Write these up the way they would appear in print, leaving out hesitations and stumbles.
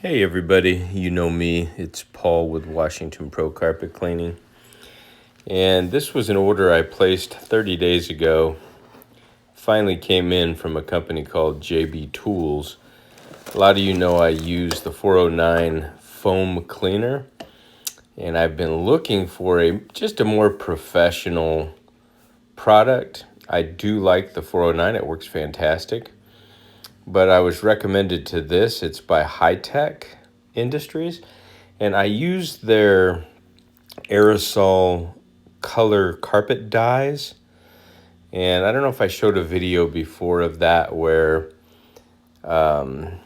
Hey everybody, you know me, it's Paul with Washington Pro Carpet Cleaning. And this was an order I placed 30 days ago. Finally came in from a company called JB Tools. A lot of you know I use the 409 foam cleaner. And I've been looking for just a more professional product. I do like the 409, it works fantastic. But I was recommended to this. It's by High Tech Industries. And I used their aerosol color carpet dyes. And I don't know if I showed a video before of that where I've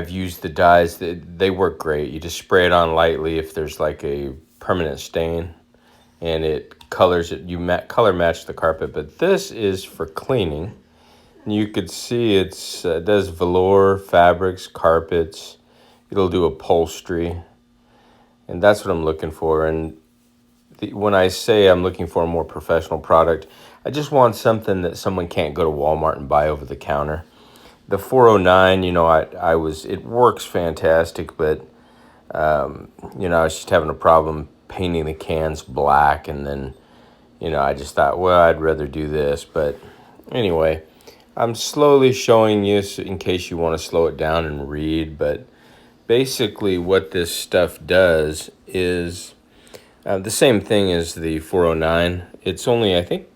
used the dyes. They work great. You just spray it on lightly if there's like a permanent stain. And it colors it. You color match the carpet. But this is for cleaning. You could see it does velour, fabrics, carpets. It'll do upholstery. And that's what I'm looking for. And when I say I'm looking for a more professional product, I just want something that someone can't go to Walmart and buy over the counter. The 409, it works fantastic, but, I was just having a problem painting the cans black. And then, I just thought, well, I'd rather do this. But anyway, I'm slowly showing you in case you want to slow it down and read. But basically what this stuff does is the same thing as the 409. It's only, I think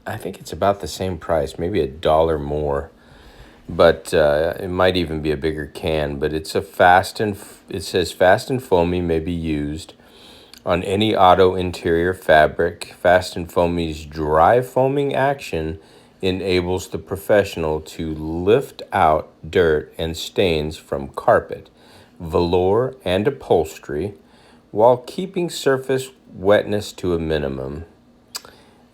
it's about the same price, maybe $1 more. But it might even be a bigger can. But it's it says fast and foamy may be used on any auto interior fabric. Fast and Foamy's dry foaming action enables the professional to lift out dirt and stains from carpet, velour, and upholstery while keeping surface wetness to a minimum.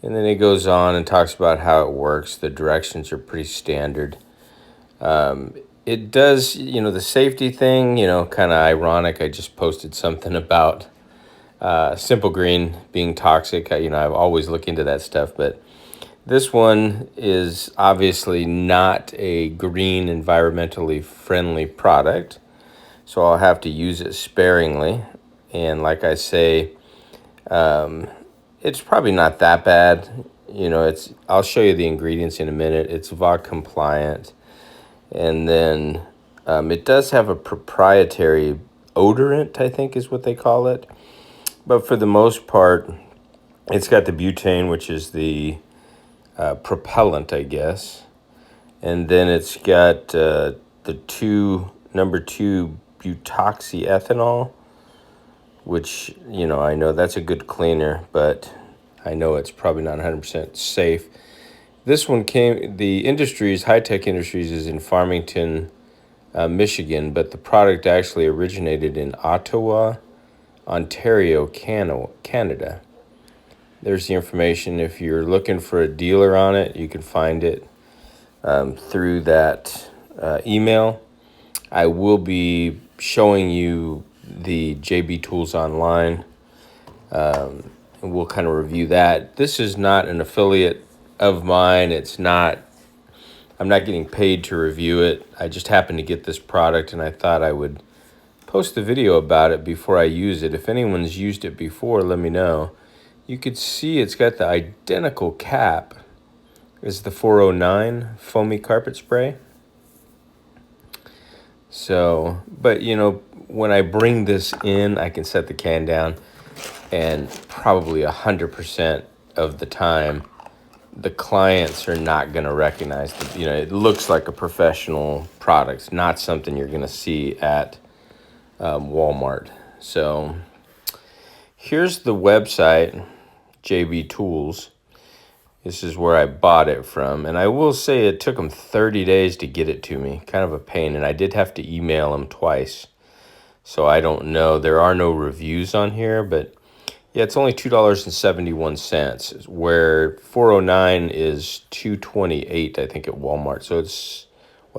And then it goes on and talks about how it works. The directions are pretty standard. It does, the safety thing, kind of ironic. I just posted something about Simple Green being toxic. I've always looked into that stuff, but this one is obviously not a green, environmentally friendly product, so I'll have to use it sparingly. And like I say, it's probably not that bad. I'll show you the ingredients in a minute. It's VOC compliant. And then it does have a proprietary odorant, I think is what they call it. But for the most part, it's got the butane, which is the propellant, I guess. And then it's got the number 2 butoxyethanol, which, I know that's a good cleaner, but I know it's probably not 100% safe. This one High Tech Industries is in Farmington, Michigan, but the product actually originated in Ottawa, Ontario, Canada. There's the information. If you're looking for a dealer on it, you can find it through that email. I will be showing you the JB Tools online, and we'll kind of review that. This is not an affiliate of mine. I'm not getting paid to review it. I just happened to get this product, and I thought I would post a video about it before I use it. If anyone's used it before, let me know. You could see it's got the identical cap as the 409 foamy carpet spray. So, but when I bring this in, I can set the can down, and probably 100% of the time, the clients are not going to recognize it looks like a professional product. It's not something you're going to see at Walmart. So here's the website, JB Tools. This is where I bought it from. And I will say it took them 30 days to get it to me. Kind of a pain. And I did have to email them twice. So I don't know. There are no reviews on here. But yeah, it's only $2.71, where 409 is $2.28, I think, at Walmart. So it's,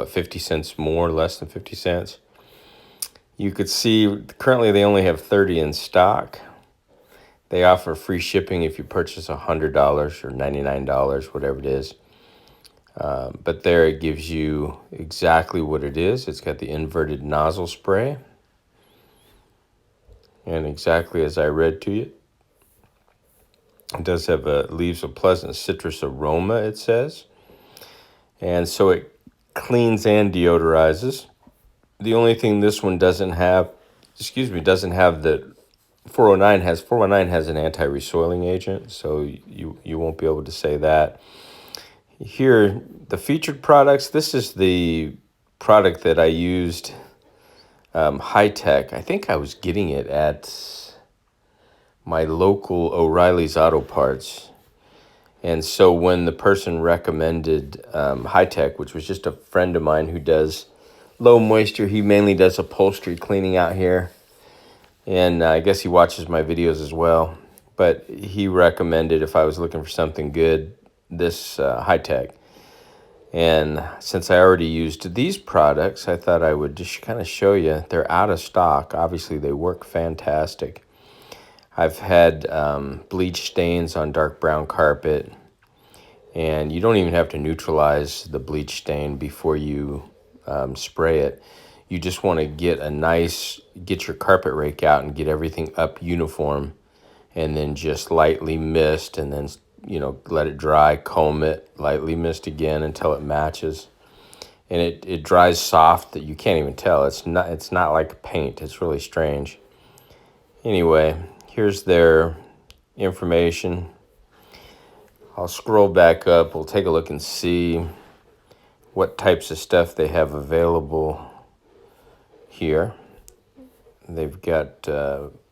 50 cents more, less than 50 cents. You could see currently they only have 30 in stock. They offer free shipping if you purchase $100 or $99, whatever it is. But there it gives you exactly what it is. It's got the inverted nozzle spray. And exactly as I read to you, it does have leaves a pleasant citrus aroma, it says. And so it cleans and deodorizes. The only thing this one doesn't have, doesn't have the 409 has an anti-resoiling agent, so you won't be able to say that. Here, the featured products, this is the product that I used, High Tech. I think I was getting it at my local O'Reilly's Auto Parts. And so when the person recommended High Tech, which was just a friend of mine who does low moisture, he mainly does upholstery cleaning out here. And I guess he watches my videos as well. But he recommended, if I was looking for something good, this High Tech. And since I already used these products, I thought I would just kind of show you. They're out of stock. Obviously, they work fantastic. I've had bleach stains on dark brown carpet. And you don't even have to neutralize the bleach stain before you spray it. You just want to get your carpet rake out and get everything up uniform, and then just lightly mist, and then, let it dry, comb it, lightly mist again until it matches. And it dries soft that you can't even tell. It's not like paint. It's really strange. Anyway, here's their information. I'll scroll back up. We'll take a look and see what types of stuff they have available here. They've got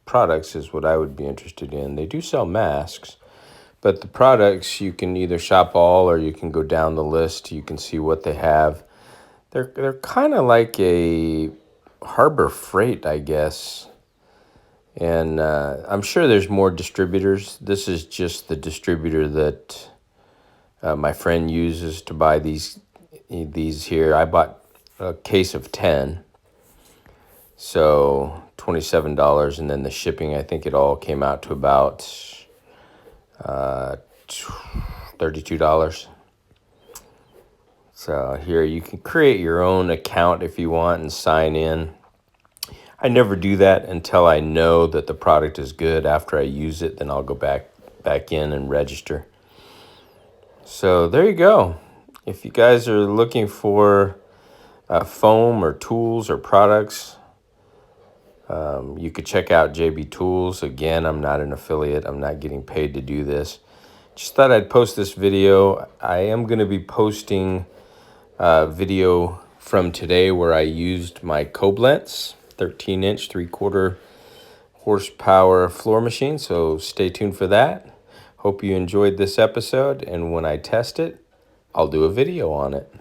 products is what I would be interested in. They do sell masks, but the products, you can either shop all or you can go down the list. You can see what they have. They're kind of like a Harbor Freight, I guess. And I'm sure there's more distributors. This is just the distributor that my friend uses to buy these here. I bought a case of 10. So $27, and then the shipping, I think it all came out to about $32. So here you can create your own account if you want and sign in. I never do that until I know that the product is good. After I use it, then I'll go back in and register. So there you go. If you guys are looking for foam or tools or products, you could check out JB Tools. Again, I'm not an affiliate. I'm not getting paid to do this. Just thought I'd post this video. I am going to be posting a video from today where I used my Koblenz 13-inch 3/4 horsepower floor machine. So stay tuned for that. Hope you enjoyed this episode. And when I test it, I'll do a video on it.